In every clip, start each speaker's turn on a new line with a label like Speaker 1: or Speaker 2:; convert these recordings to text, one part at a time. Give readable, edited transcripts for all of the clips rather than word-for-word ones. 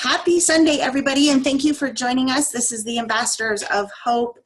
Speaker 1: Happy Sunday, everybody, and thank you for joining us. This is the Ambassadors of Hope.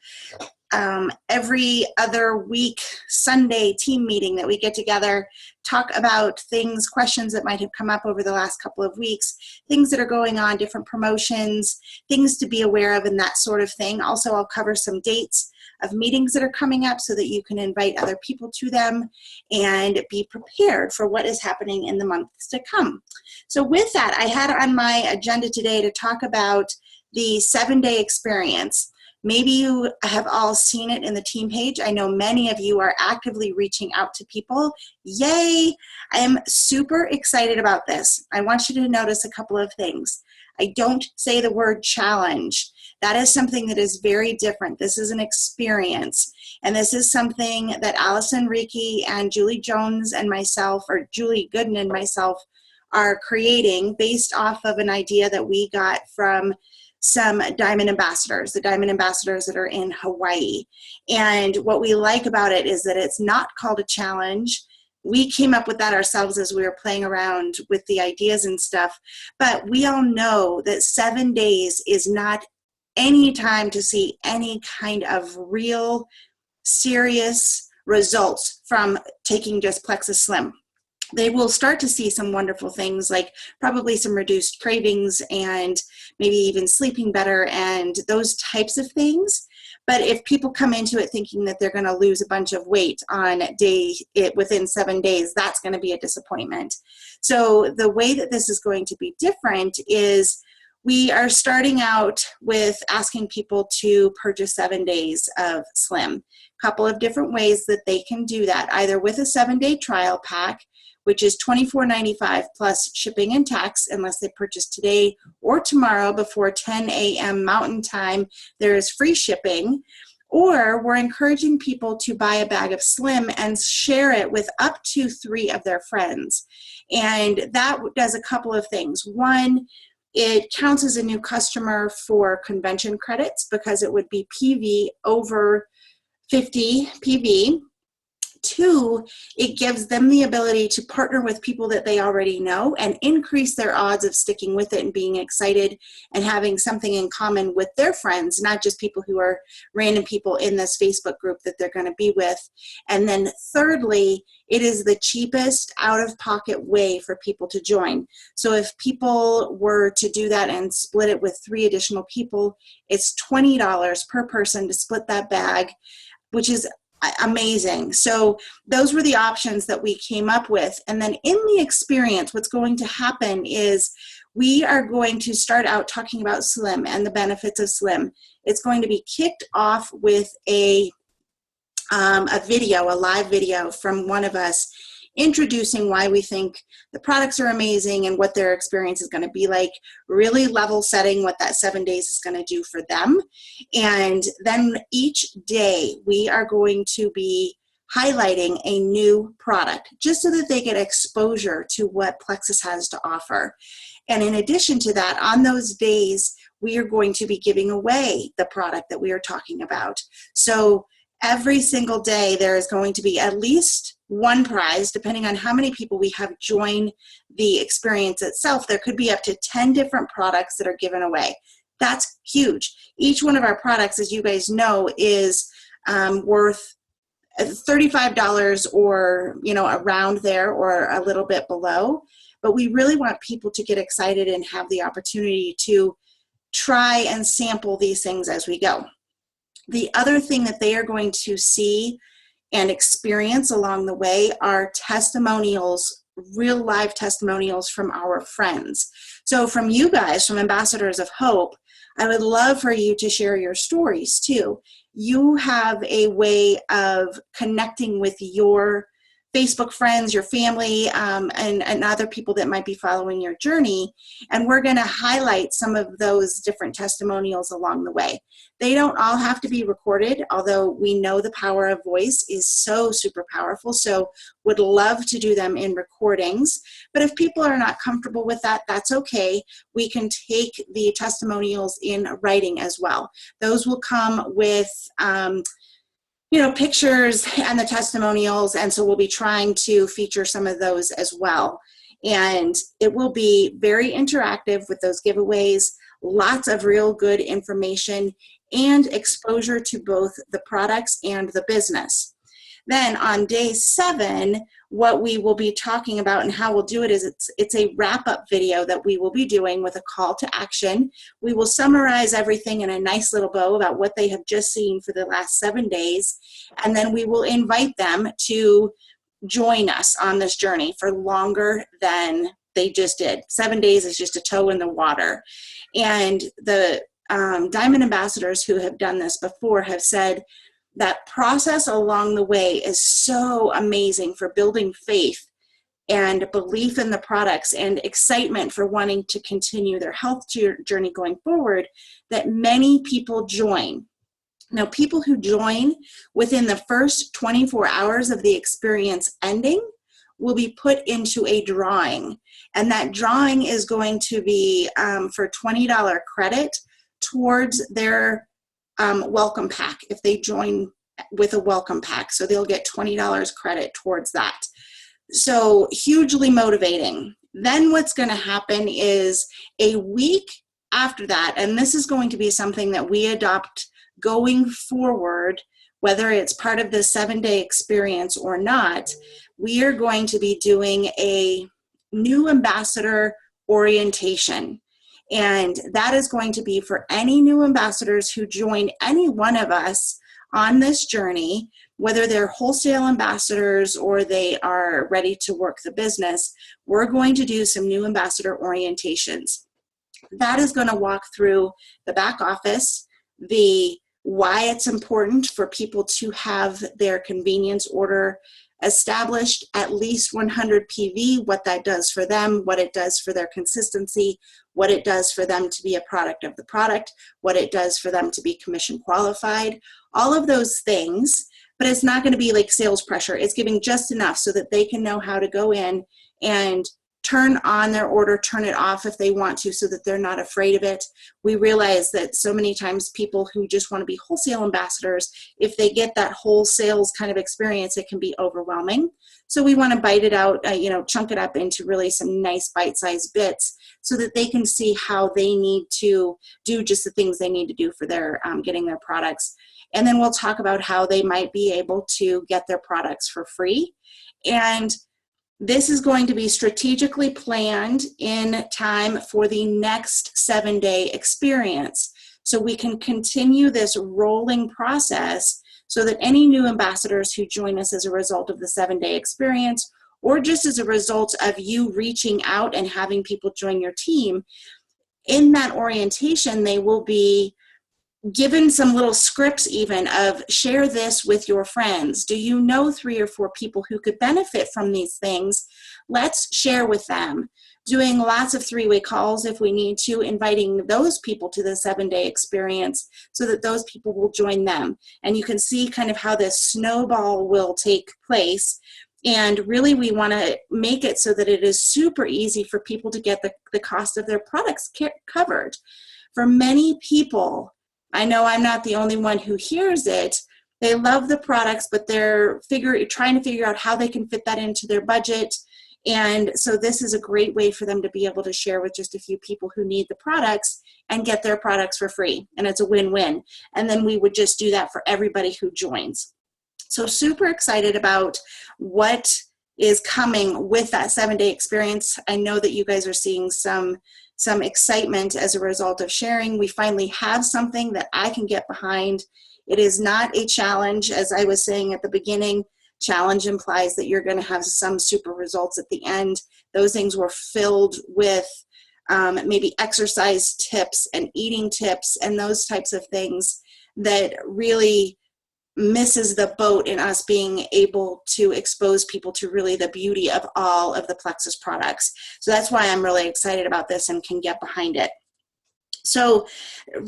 Speaker 1: Every other week, Sunday team meeting that we get together, talk about things, questions that might have come up over the last couple of weeks, things that are going on, different promotions, things to be aware of, and that sort of thing. Also, I'll cover some dates of meetings that are coming up so that you can invite other people to them and be prepared for what is happening in the months to come. So with that, I had on my agenda today to talk about the 7-day experience. Maybe you have all seen it in the team page. I know many of you are actively reaching out to people. Yay! I am super excited about this. I want you to notice a couple of things. I don't say the word challenge. That is something that is very different. This is an experience. And this is something that Allison Reiki and Julie Jones and myself, or Julie Gooden and myself, are creating based off of an idea that we got from some Diamond Ambassadors, the Diamond Ambassadors that are in Hawaii. And what we like about it is that it's not called a challenge. We came up with that ourselves as we were playing around with the ideas and stuff. But we all know that 7 days is not any time to see any kind of real serious results from taking just Plexus Slim. They will start to see some wonderful things, like probably some reduced cravings and maybe even sleeping better and those types of things. But if people come into it thinking that they're going to lose a bunch of weight on within 7 days, that's going to be a disappointment. So the way that this is going to be different is we are starting out with asking people to purchase 7 days of Slim. A couple of different ways that they can do that, either with a 7-day trial pack, which is $24.95 plus shipping and tax unless they purchase today or tomorrow before 10 a.m. Mountain Time. There is free shipping. Or we're encouraging people to buy a bag of Slim and share it with up to 3 of their friends. And that does a couple of things. One, it counts as a new customer for convention credits because it would be PV over 50 PV. 2, it gives them the ability to partner with people that they already know and increase their odds of sticking with it and being excited and having something in common with their friends, not just people who are random people in this Facebook group that they're going to be with. And then thirdly, it is the cheapest out-of-pocket way for people to join. So if people were to do that and split it with 3 additional people, it's $20 per person to split that bag, which is amazing. So those were the options that we came up with. And then in the experience, what's going to happen is we are going to start out talking about Slim and the benefits of Slim. It's going to be kicked off with a video, a live video from one of us introducing why we think the products are amazing and what their experience is going to be like, really level setting what that 7 days is going to do for them. And then each day we are going to be highlighting a new product just so that they get exposure to what Plexus has to offer. And in addition to that, on those days, we are going to be giving away the product that we are talking about. So every single day there is going to be at least one prize, depending on how many people we have join the experience itself. There could be up to 10 different products that are given away. That's huge. Each one of our products, as you guys know, is worth $35 or, around there or a little bit below. But we really want people to get excited and have the opportunity to try and sample these things as we go. The other thing that they are going to see and experience along the way are testimonials, real live testimonials from our friends. So from you guys, from Ambassadors of Hope, I would love for you to share your stories too. You have a way of connecting with your Facebook friends, your family, and other people that might be following your journey. And we're going to highlight some of those different testimonials along the way. They don't all have to be recorded, although we know the power of voice is so super powerful. So would love to do them in recordings. But if people are not comfortable with that, that's okay. We can take the testimonials in writing as well. Those will come with pictures and the testimonials, and so we'll be trying to feature some of those as well. And it will be very interactive with those giveaways, lots of real good information, and exposure to both the products and the business. Then on day 7, what we will be talking about and how we'll do it is it's a wrap-up video that we will be doing with a call to action. We will summarize everything in a nice little bow about what they have just seen for the last 7 days, and then we will invite them to join us on this journey for longer than they just did. 7 days is just a toe in the water. And the Diamond Ambassadors who have done this before have said that process along the way is so amazing for building faith and belief in the products and excitement for wanting to continue their health journey going forward, that many people join. Now, people who join within the first 24 hours of the experience ending will be put into a drawing. And that drawing is going to be for $20 credit towards their welcome pack if they join with a welcome pack. So they'll get $20 credit towards that. So hugely motivating. Then what's going to happen is a week after that, and this is going to be something that we adopt going forward, whether it's part of the 7-day experience or not, we are going to be doing a new ambassador orientation. And that is going to be for any new ambassadors who join any one of us on this journey, whether they're wholesale ambassadors or they are ready to work the business. We're going to do some new ambassador orientations. That is going to walk through the back office, the why it's important for people to have their convenience order established at least 100 PV, what that does for them, what it does for their consistency, what it does for them to be a product of the product, what it does for them to be commission qualified, all of those things. But it's not going to be like sales pressure. It's giving just enough so that they can know how to go in and turn on their order, turn it off if they want to, so that they're not afraid of it. We realize that so many times people who just want to be wholesale ambassadors, if they get that whole sales kind of experience, it can be overwhelming. So we want to bite it out, chunk it up into really some nice bite-sized bits so that they can see how they need to do just the things they need to do for their getting their products. And then we'll talk about how they might be able to get their products for free. And this is going to be strategically planned in time for the next 7-day experience. So we can continue this rolling process so that any new ambassadors who join us as a result of the 7-day experience, or just as a result of you reaching out and having people join your team, in that orientation, they will be given some little scripts even of share this with your friends. Do you know 3 or 4 people who could benefit from these things? Let's share with them. Doing lots of 3-way calls if we need to, inviting those people to the 7-day experience so that those people will join them. And you can see kind of how this snowball will take place. And really we want to make it so that it is super easy for people to get the cost of their products covered. For many people, I know I'm not the only one who hears it, they love the products, but they're trying to figure out how they can fit that into their budget. And so this is a great way for them to be able to share with just a few people who need the products and get their products for free. And it's a win-win. And then we would just do that for everybody who joins. So super excited about what is coming with that 7-day experience. I know that you guys are seeing some excitement as a result of sharing. We finally have something that I can get behind. It is not a challenge, as I was saying at the beginning. Challenge implies that you're going to have some super results at the end. Those things were filled with maybe exercise tips and eating tips and those types of things that really misses the boat in us being able to expose people to really the beauty of all of the Plexus products. So that's why I'm really excited about this and can get behind it. So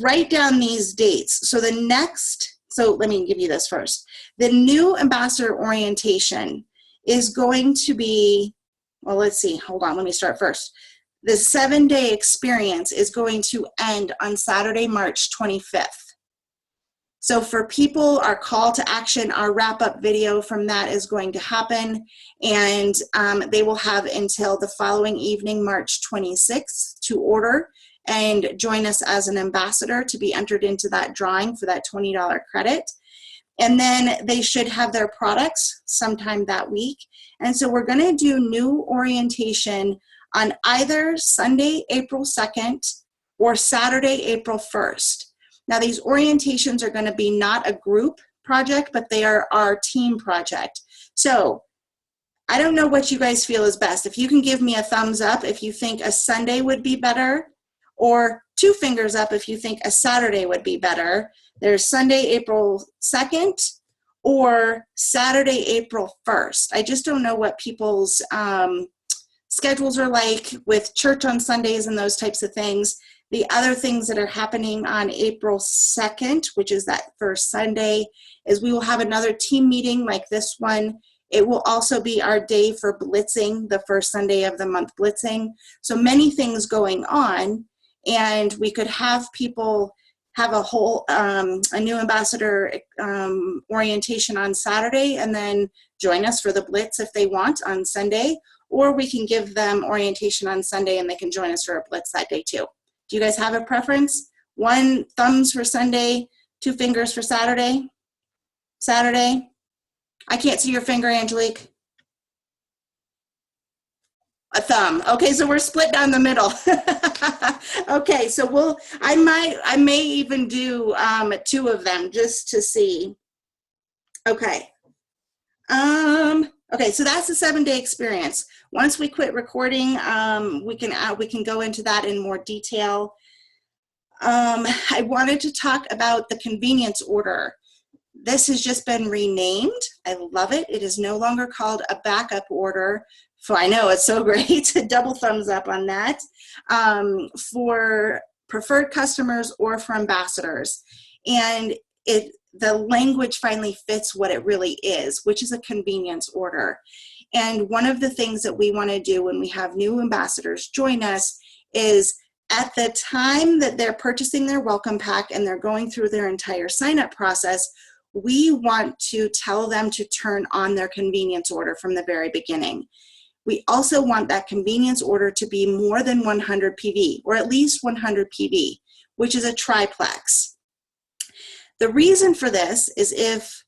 Speaker 1: write down these dates. So let me give you this first. The new ambassador orientation is going to be, well, let's see, hold on, let me start first. The 7-day experience is going to end on Saturday, March 25th. So for people, our call to action, our wrap-up video from that is going to happen, and they will have until the following evening, March 26th, to order and join us as an ambassador to be entered into that drawing for that $20 credit. And then they should have their products sometime that week. And so we're going to do new orientation on either Sunday, April 2nd or Saturday, April 1st. Now, these orientations are going to be not a group project, but they are our team project. So I don't know what you guys feel is best. If you can give me a thumbs up if you think a Sunday would be better, or 2 fingers up if you think a Saturday would be better. There's Sunday, April 2nd or Saturday, April 1st. I just don't know what people's schedules are like with church on Sundays and those types of things. The other things that are happening on April 2nd, which is that first Sunday, is we will have another team meeting like this one. It will also be our day for blitzing, the first Sunday of the month blitzing. So many things going on, and we could have people have a whole, a new ambassador orientation on Saturday and then join us for the blitz if they want on Sunday, or we can give them orientation on Sunday and they can join us for a blitz that day too. Do you guys have a preference? 1 thumbs for Sunday, 2 fingers for Saturday? Saturday? I can't see your finger, Angelique. A thumb. Okay, so we're split down the middle. Okay, so I may even do 2 of them just to see. Okay. Okay, so that's the 7-day experience. Once we quit recording, we can go into that in more detail. I wanted to talk about the convenience order. This has just been renamed. I love it. It is no longer called a backup order. So I know it's so great. Double thumbs up on that. For preferred customers or for ambassadors. And the language finally fits what it really is, which is a convenience order. And one of the things that we want to do when we have new ambassadors join us is at the time that they're purchasing their welcome pack and they're going through their entire sign-up process, we want to tell them to turn on their convenience order from the very beginning. We also want that convenience order to be more than 100 PV, or at least 100 PV, which is a triplex. The reason for this is if,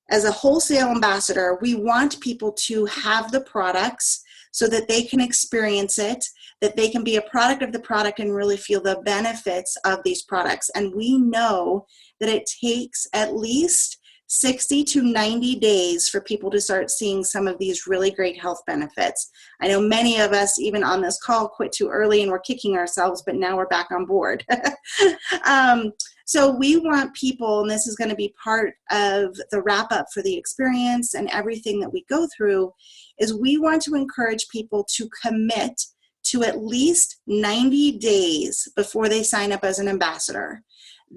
Speaker 1: as a wholesale ambassador, we want people to have the products so that they can experience it, that they can be a product of the product and really feel the benefits of these products. And we know that it takes at least 60 to 90 days for people to start seeing some of these really great health benefits. I know many of us, even on this call, quit too early and we're kicking ourselves, but now we're back on board. So we want people, and this is going to be part of the wrap up for the experience and everything that we go through, is we want to encourage people to commit to at least 90 days before they sign up as an ambassador.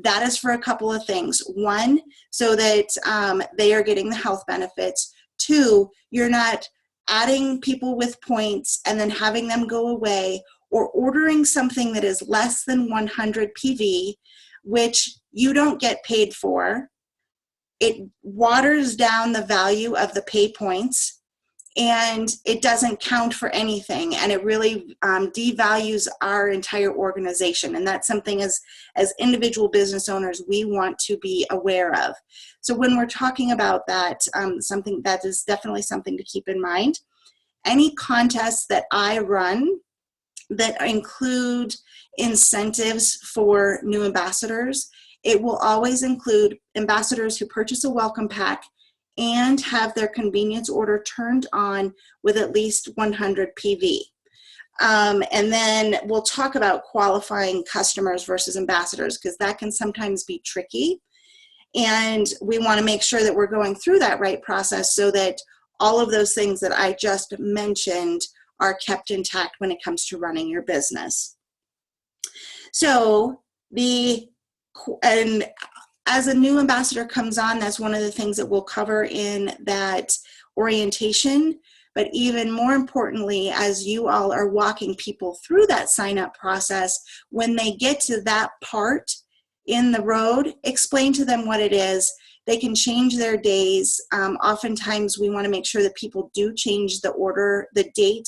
Speaker 1: That is for a couple of things. 1, so that they are getting the health benefits. 2, you're not adding people with points and then having them go away, or ordering something that is less than 100 PV, which you don't get paid for. It waters down the value of the pay points, and it doesn't count for anything, and it really devalues our entire organization. And that's something as individual business owners we want to be aware of. So when we're talking about that, something that is definitely something to keep in mind. Any contests that I run that include incentives for new ambassadors, it will always include ambassadors who purchase a welcome pack and have their convenience order turned on with at least 100 PV. And then we'll talk about qualifying customers versus ambassadors, because that can sometimes be tricky. And we want to make sure that we're going through that right process so that all of those things that I just mentioned are kept intact when it comes to running your business. So and as a new ambassador comes on, that's one of the things that we'll cover in that orientation. But even more importantly, as you all are walking people through that sign up process, when they get to that part, in the road, explain to them what it is. They can change their days. Oftentimes we want to make sure that people do change the order, the date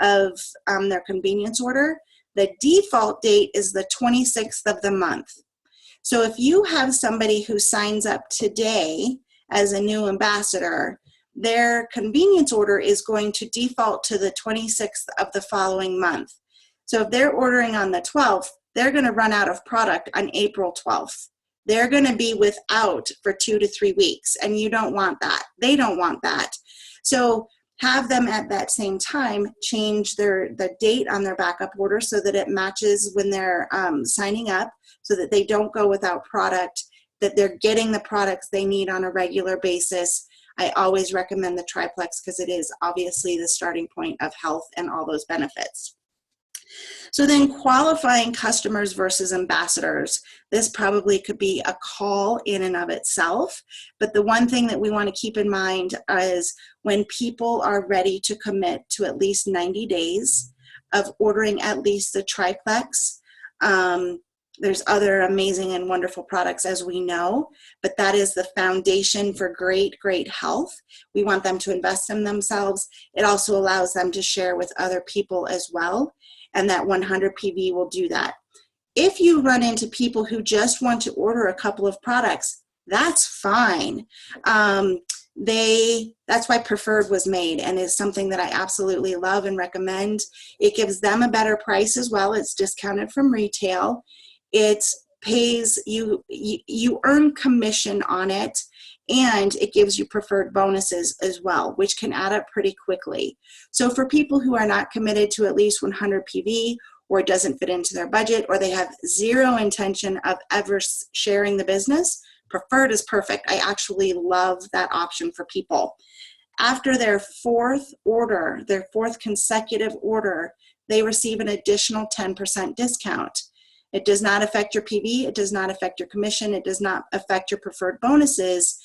Speaker 1: of their convenience order. The default date is the 26th of the month. So if you have somebody who signs up today as a new ambassador, their convenience order is going to default to the 26th of the following month. So if they're ordering on the 12th, they're going to run out of product on April 12th. They're going to be without for 2 to 3 weeks, and you don't want that. They don't want that. So have them at that same time change the date on their backup order so that it matches when they're signing up, so that they don't go without product, that they're getting the products they need on a regular basis. I always recommend the triplex because it is obviously the starting point of health and all those benefits. So then qualifying customers versus ambassadors. This probably could be a call in and of itself, but the one thing that we want to keep in mind is when people are ready to commit to at least 90 days of ordering at least the triplex. There's other amazing and wonderful products, as we know, but that is the foundation for great, great health. We want them to invest in themselves. It also allows them to share with other people as well, and that 100 PV will do that. If you run into people who just want to order a couple of products, that's fine. That's why Preferred was made, and is something that I absolutely love and recommend. It gives them a better price as well. It's discounted from retail. It pays you earn commission on it, and it gives you preferred bonuses as well, which can add up pretty quickly. So for people who are not committed to at least 100 PV, or it doesn't fit into their budget, or they have zero intention of ever sharing the business, Preferred is perfect. I actually love that option for people. After their fourth order, their fourth consecutive order, they receive an additional 10% discount. It does not affect your PV, it does not affect your commission, it does not affect your preferred bonuses.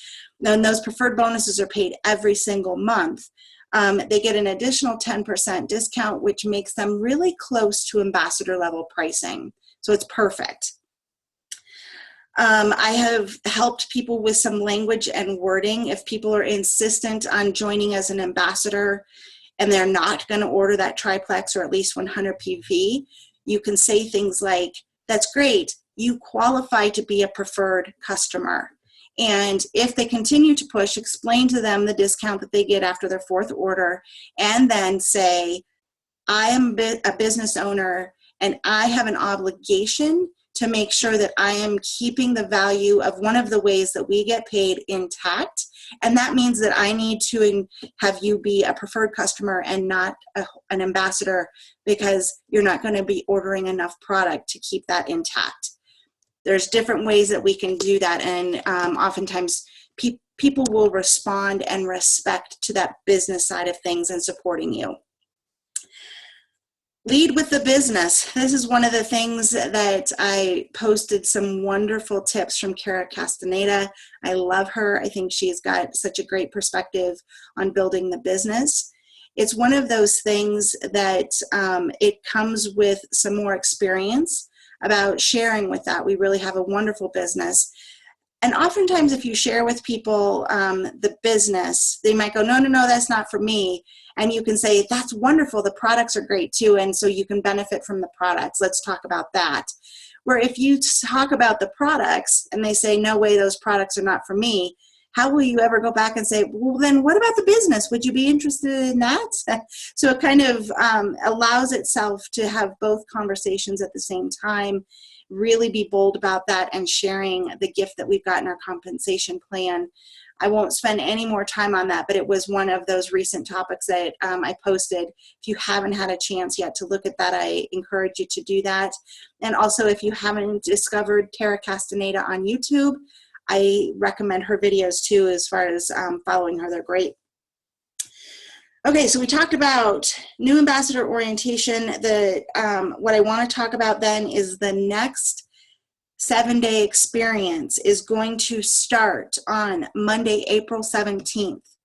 Speaker 1: And those preferred bonuses are paid every single month. They get an additional 10% discount, which makes them really close to ambassador level pricing. So it's perfect. I have helped people with some language and wording. If people are insistent on joining as an ambassador and they're not going to order that triplex or at least 100 PV, you can say things like, "That's great, you qualify to be a preferred customer." And if they continue to push, explain to them the discount that they get after their fourth order, and then say, "I am a business owner and I have an obligation to make sure that I am keeping the value of one of the ways that we get paid intact. And that means that I need to have you be a preferred customer and not an ambassador, because you're not going to be ordering enough product to keep that intact." There's different ways that we can do that, and oftentimes people will respond and respect to that business side of things and supporting you. Lead with the business. This is one of the things that I posted some wonderful tips from Cara Castaneda. I love her. I think she's got such a great perspective on building the business. It's one of those things that it comes with some more experience about sharing with that. We really have a wonderful business. And oftentimes if you share with people the business, they might go, "No, no, no, that's not for me." And you can say, "That's wonderful, the products are great too, and so you can benefit from the products. Let's talk about that." Where if you talk about the products and they say, "No way, those products are not for me," how will you ever go back and say, "Well, then what about the business? Would you be interested in that?" So it kind of allows itself to have both conversations at the same time. Really be bold about that and sharing the gift that we've got in our compensation plan. I won't spend any more time on that, but it was one of those recent topics that I posted. If you haven't had a chance yet to look at that, I encourage you to do that. And also, if you haven't discovered Cara Castaneda on YouTube, I recommend her videos too, as far as following her. They're great. Okay, so we talked about new ambassador orientation. What I want to talk about then is the next 7-day experience is going to start on Monday, April 17th.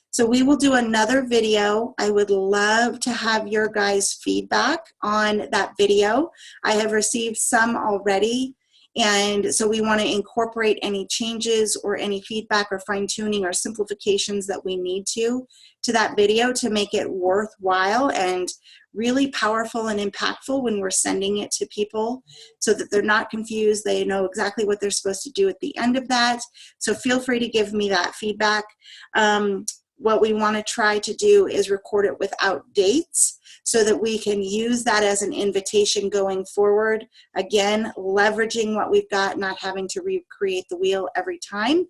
Speaker 1: So we will do another video. I would love to have your guys' feedback on that video. I have received some already, And so we want to incorporate any changes or any feedback or fine tuning or simplifications that we need to that video to make it worthwhile and really powerful and impactful when we're sending it to people, so that they're not confused. They know exactly what they're supposed to do at the end of that. So feel free to give me that feedback. What we want to try to do is record it without dates so that we can use that as an invitation going forward. Again, leveraging what we've got, not having to recreate the wheel every time.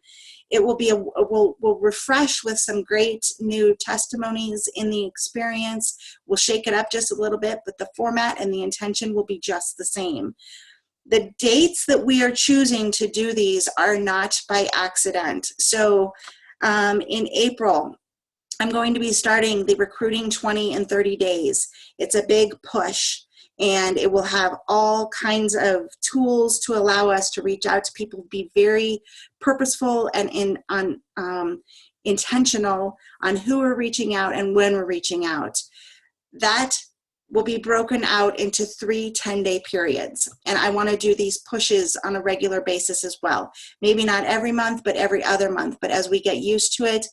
Speaker 1: It will be we'll refresh with some great new testimonies in the experience. We'll shake it up just a little bit, but the format and the intention will be just the same. The dates that we are choosing to do these are not by accident. So in April, I'm going to be starting the Recruiting 20 in 30 Days. It's a big push, and it will have all kinds of tools to allow us to reach out to people, be very purposeful and intentional on who we're reaching out and when we're reaching out. That will be broken out into 3 10-day periods. And I want to do these pushes on a regular basis as well. Maybe not every month, but every other month. But as we get used to it,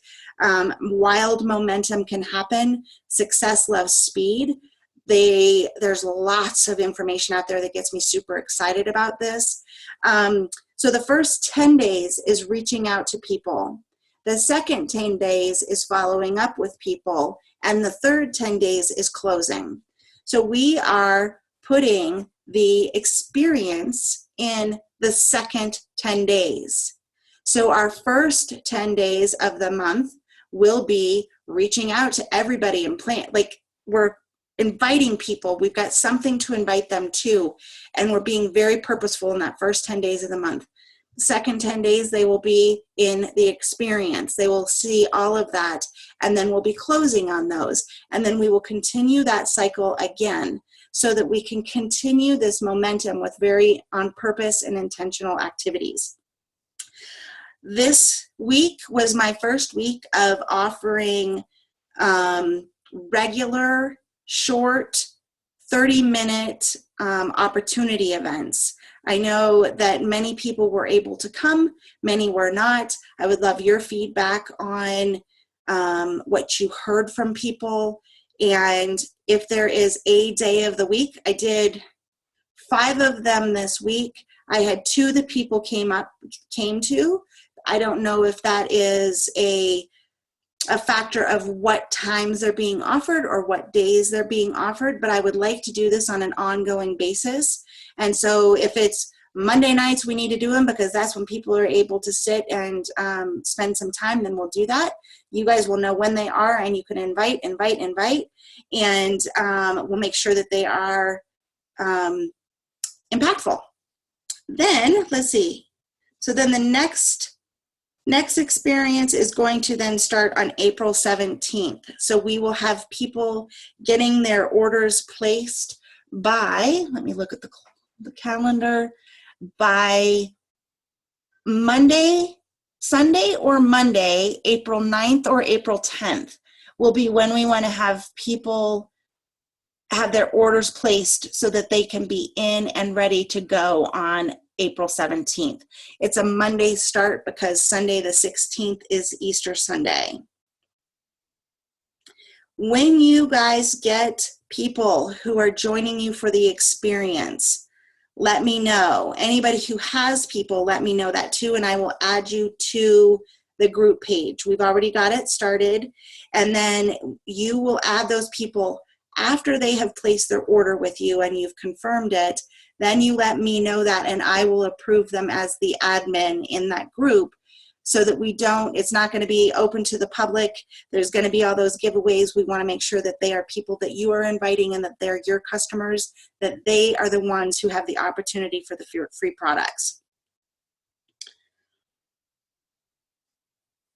Speaker 1: wild momentum can happen. Success loves speed. There's lots of information out there that gets me super excited about this. So the first 10 days is reaching out to people. The second 10 days is following up with people. And the third 10 days is closing. So we are putting the experience in the second 10 days. So our first 10 days of the month will be reaching out to everybody and we're inviting people. We've got something to invite them to, and we're being very purposeful in that first 10 days of the month. The second 10 days, they will be in the experience. They will see all of that, and then we'll be closing on those. And then we will continue that cycle again so that we can continue this momentum with very on purpose and intentional activities. This week was my first week of offering regular, short, 30-minute opportunity events. I know that many people were able to come, many were not. I would love your feedback on what you heard from people. And if there is a day of the week, I did 5 of them this week. I had 2 that people came to. I don't know if that is a factor of what times they're being offered or what days they're being offered, but I would like to do this on an ongoing basis. And so if it's Monday nights, we need to do them because that's when people are able to sit and spend some time, then we'll do that. You guys will know when they are, and you can invite, and we'll make sure that they are impactful. Then, let's see. So then the next experience is going to then start on April 17th. So we will have people getting their orders placed by, let me look at the calendar, by Sunday or Monday, April 9th or April 10th will be when we want to have people have their orders placed so that they can be in and ready to go on April 17th. It's a Monday start because Sunday the 16th is Easter Sunday. When you guys get people who are joining you for the experience, let me know. Anybody who has people, let me know that too, and I will add you to the group page. We've already got it started, and then you will add those people after they have placed their order with you and you've confirmed it. Then you let me know that, and I will approve them as the admin in that group so that it's not going to be open to the public. There's going to be all those giveaways. We want to make sure that they are people that you are inviting and that they're your customers, that they are the ones who have the opportunity for the free products.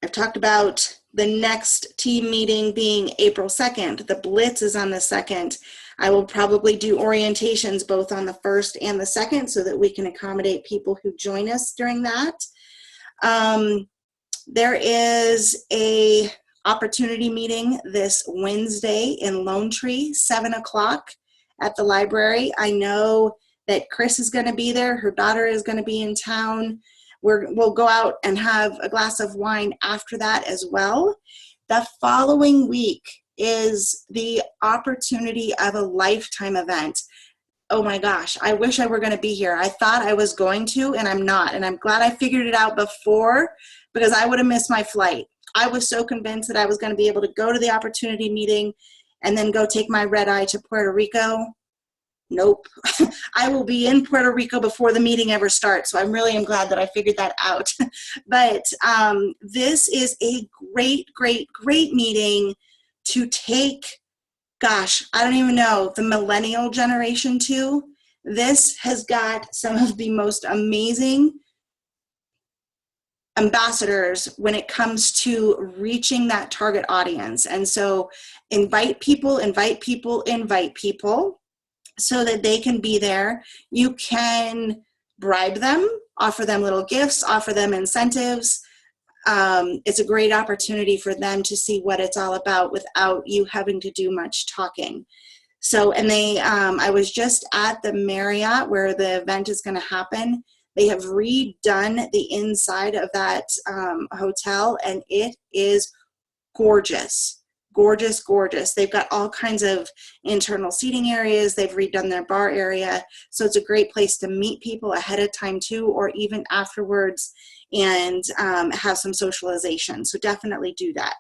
Speaker 1: I've talked about the next team meeting being April 2nd. The Blitz is on the 2nd. I will probably do orientations both on the 1st and the 2nd so that we can accommodate people who join us during that. There is a opportunity meeting this Wednesday in Lone Tree, 7 o'clock at the library. I know that Chris is going to be there. Her daughter is going to be in town. We'll go out and have a glass of wine after that as well. The following week is the opportunity of a lifetime event. Oh my gosh, I wish I were going to be here. I thought I was going to, and I'm not. And I'm glad I figured it out before, because I would have missed my flight. I was so convinced that I was going to be able to go to the opportunity meeting and then go take my red eye to Puerto Rico. Nope. I will be in Puerto Rico before the meeting ever starts. So I really am glad that I figured that out. But this is a great, great, great meeting to take, gosh, I don't even know, the millennial generation to. This has got some of the most amazing ambassadors when it comes to reaching that target audience. And so invite people, invite people, invite people, so that they can be there. You can bribe them, offer them little gifts, offer them incentives. It's a great opportunity for them to see what it's all about without you having to do much talking. So, and I was just at the Marriott where the event is going to happen. They have redone the inside of that hotel, and it is gorgeous. Gorgeous, gorgeous. They've got all kinds of internal seating areas. They've redone their bar area. So it's a great place to meet people ahead of time too, or even afterwards, and have some socialization. So definitely do that.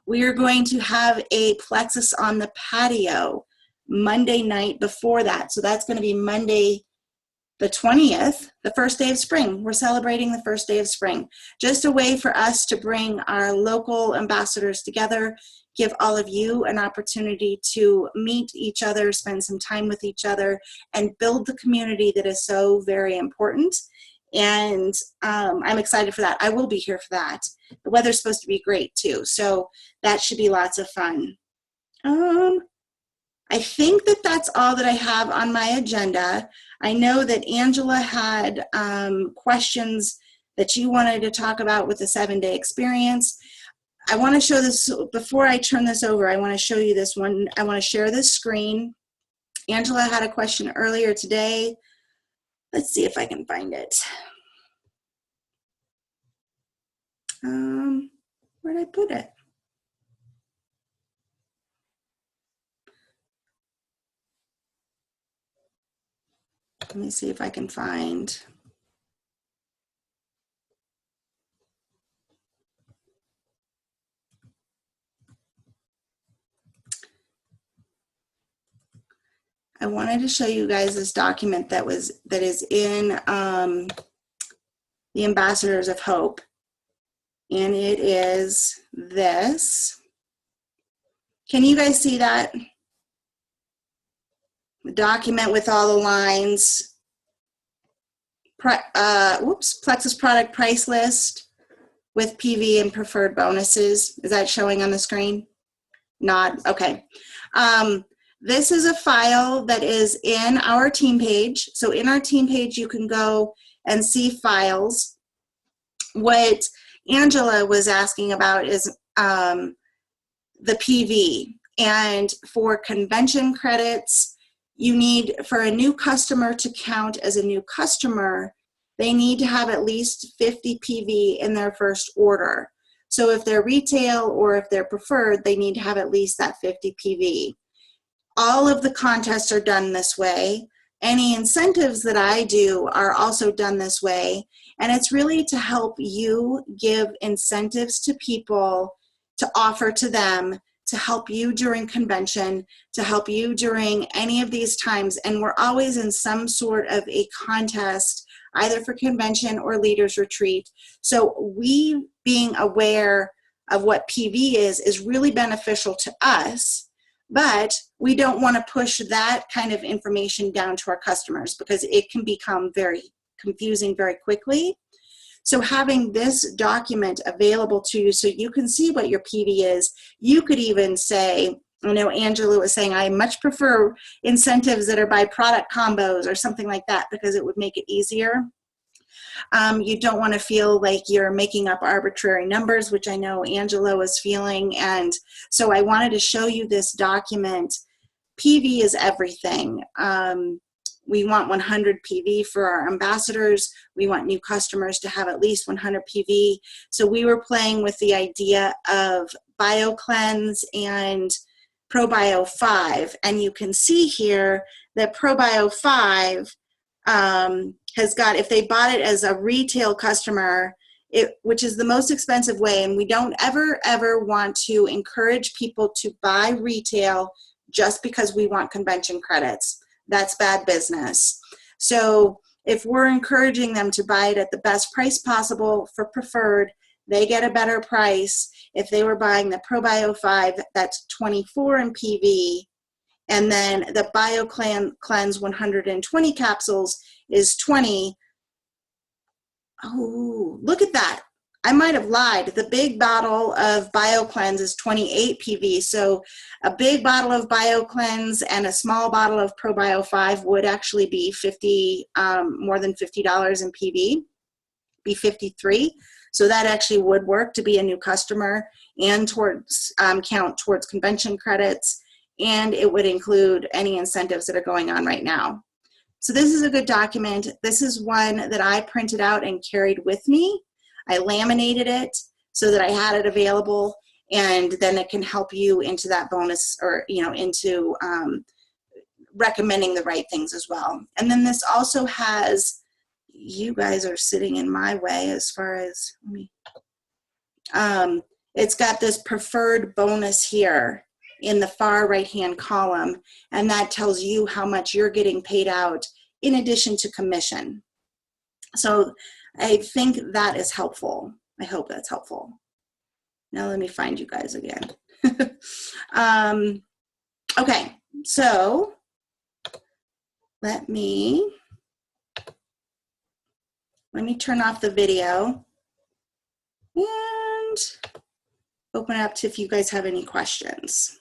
Speaker 1: We are going to have a Plexus on the patio Monday night before that. So that's going to be Monday the 20th, the first day of spring. We're celebrating the first day of spring. Just a way for us to bring our local ambassadors together, give all of you an opportunity to meet each other, spend some time with each other, and build the community that is so very important. And I'm excited for that. I will be here for that. The weather's supposed to be great too, so that should be lots of fun. I think that that's all that I have on my agenda. I know that Angela had questions that you wanted to talk about with the 7-day experience. I want to show this, before I turn this over, I want to show you this one. I want to share this screen. Angela had a question earlier today. Let's see if I can find it. Where'd I put it? Let me see if I can find. I wanted to show you guys this document that is in the Ambassadors of Hope, and it is this. Can you guys see that? The document with all the lines. Plexus product price list with PV and preferred bonuses. Is that showing on the screen? Not, okay. This is a file that is in our team page. So in our team page, you can go and see files. What Angela was asking about is the PV. And for convention credits, you need, for a new customer to count as a new customer, they need to have at least 50 PV in their first order. So if they're retail or if they're preferred, they need to have at least that 50 PV. All of the contests are done this way. Any incentives that I do are also done this way. And it's really to help you give incentives to people, to offer to them, to help you during convention, to help you during any of these times. And we're always in some sort of a contest, either for convention or leaders retreat. So we being aware of what PV is really beneficial to us. But we don't want to push that kind of information down to our customers because it can become very confusing very quickly. So having this document available to you so you can see what your PV is, you could even say, I know Angela was saying, I much prefer incentives that are by product combos or something like that because it would make it easier. You don't want to feel like you're making up arbitrary numbers, which I know Angela was feeling. And so I wanted to show you this document. PV is everything. We want 100 PV for our ambassadors. We want new customers to have at least 100 PV. So we were playing with the idea of BioCleanse and ProBio 5. And you can see here that ProBio 5 has got, if they bought it as a retail customer, which is the most expensive way, and we don't ever want to encourage people to buy retail just because we want convention credits. That's bad business. So if we're encouraging them to buy it at the best price possible for preferred, they get a better price. If they were buying the ProBio 5, that's 24 in PV, and then the BioCleanse 120 capsules is 20. Oh, look at that. I might have lied. The big bottle of BioCleanse is 28 PV. So a big bottle of BioCleanse and a small bottle of ProBio 5 would actually be more than $50 in PV, be 53. So that actually would work to be a new customer and towards count towards convention credits. And it would include any incentives that are going on right now. So this is a good document. This is one that I printed out and carried with me. I laminated it so that I had it available, and then it can help you into that bonus, or into recommending the right things as well. And then this also has, you guys are sitting in my way as far as, it's got this preferred bonus here in the far right-hand column, and that tells you how much you're getting paid out in addition to commission. So I think that is helpful. I hope that's helpful. Now let me find you guys again. Okay, so let me turn off the video and open up to if you guys have any questions.